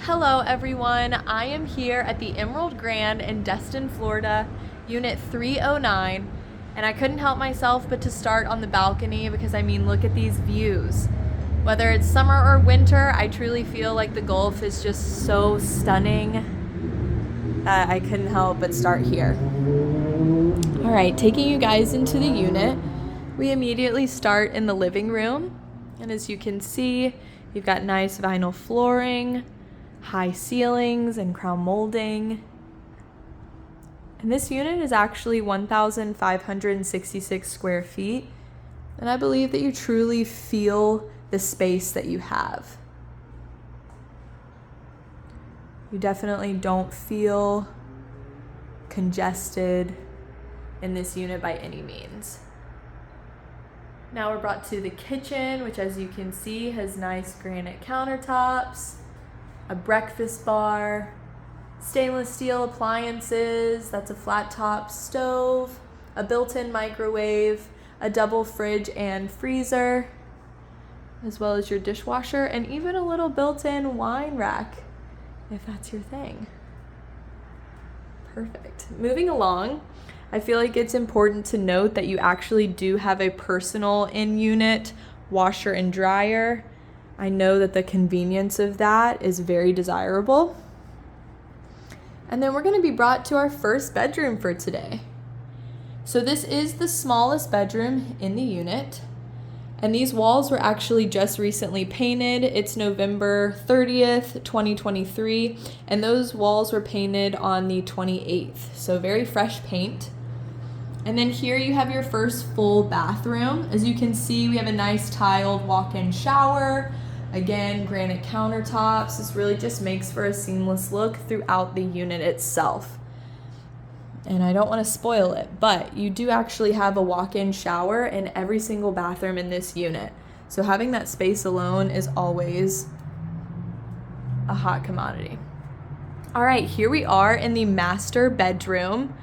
Hello everyone, I am here at the Emerald Grande in Destin, Florida, unit 309, and I couldn't help myself but to start on the balcony because look at these views. Whether it's summer or winter, I truly feel like the Gulf is just so stunning that I couldn't help but start here. All right, taking you guys into the unit, we immediately start in the living room, and as you can see, you've got nice vinyl flooring, high ceilings and crown molding. And this unit is actually 1,566 square feet. And I believe that you truly feel the space that you have. You definitely don't feel congested in this unit by any means. Now we're brought to the kitchen, which as you can see has nice granite countertops, a breakfast bar, stainless steel appliances, that's a flat top stove, a built-in microwave, a double fridge and freezer, as well as your dishwasher, and even a little built-in wine rack, if that's your thing. Perfect. Moving along, I feel like it's important to note that you actually do have a personal in-unit washer and dryer. I know that the convenience of that is very desirable. And then we're going to be brought to our first bedroom for today. So this is the smallest bedroom in the unit. And these walls were actually just recently painted. It's November 30th, 2023. And those walls were painted on the 28th. So very fresh paint. And then here you have your first full bathroom. As you can see, we have a nice tiled walk-in shower. Again, granite countertops. This really just makes for a seamless look throughout the unit itself. And I don't want to spoil it, but you do actually have a walk-in shower in every single bathroom in this unit. So having that space alone is always a hot commodity. All right, here we are in the master bedroom.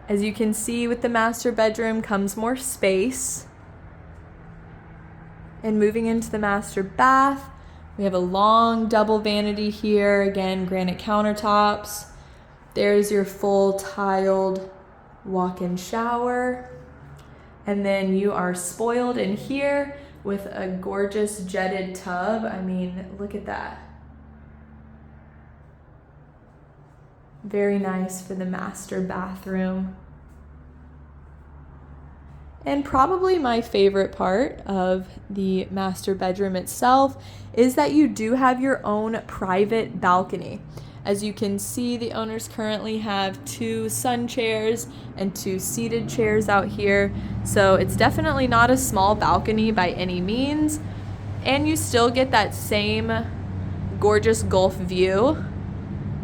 As you can see, with the master bedroom comes more space. And moving into the master bath, we have a long double vanity here. Again, granite countertops. There's your full tiled walk-in shower. And then you are spoiled in here with a gorgeous jetted tub. Look at that. Very nice for the master bathroom. And probably my favorite part of the master bedroom itself is that you do have your own private balcony. As you can see, the owners currently have 2 sun chairs and 2 seated chairs out here. So it's definitely not a small balcony by any means. And you still get that same gorgeous Gulf view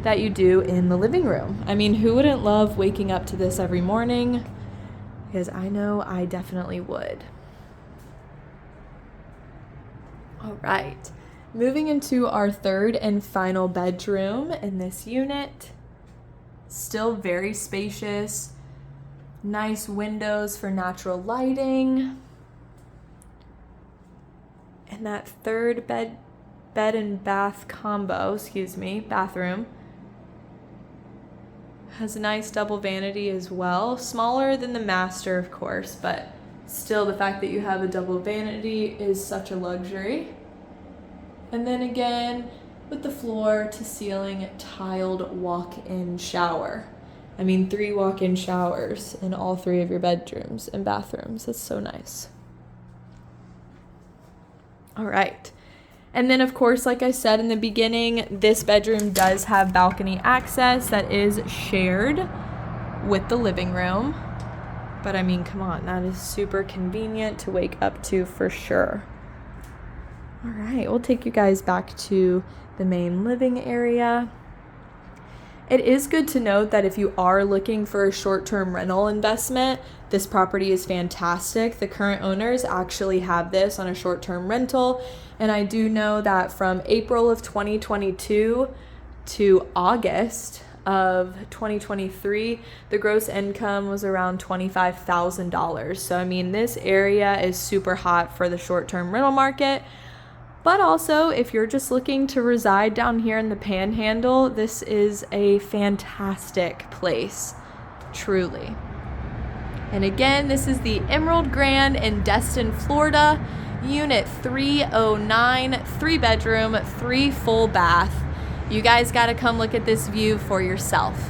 that you do in the living room. Who wouldn't love waking up to this every morning? Because I know I definitely would. All right, moving into our third and final bedroom in this unit. Still very spacious, nice windows for natural lighting. And that third bed and bath bathroom has a nice double vanity as well. Smaller than the master, of course, but still the fact that you have a double vanity is such a luxury. And then again, with the floor to ceiling tiled walk-in shower. 3 walk-in showers in all 3 of your bedrooms and bathrooms. That's so nice. All right. And then, of course, like I said in the beginning, this bedroom does have balcony access that is shared with the living room. But come on, that is super convenient to wake up to for sure. All right, we'll take you guys back to the main living area. It is good to note that if you are looking for a short-term rental investment, this property is fantastic. The current owners actually have this on a short-term rental. And I do know that from April of 2022 to August of 2023, the gross income was around $25,000. So, this area is super hot for the short-term rental market. But also, if you're just looking to reside down here in the Panhandle, this is a fantastic place, truly. And again, this is the Emerald Grand in Destin, Florida, Unit 309, 3-bedroom, 3 full bath. You guys got to come look at this view for yourself.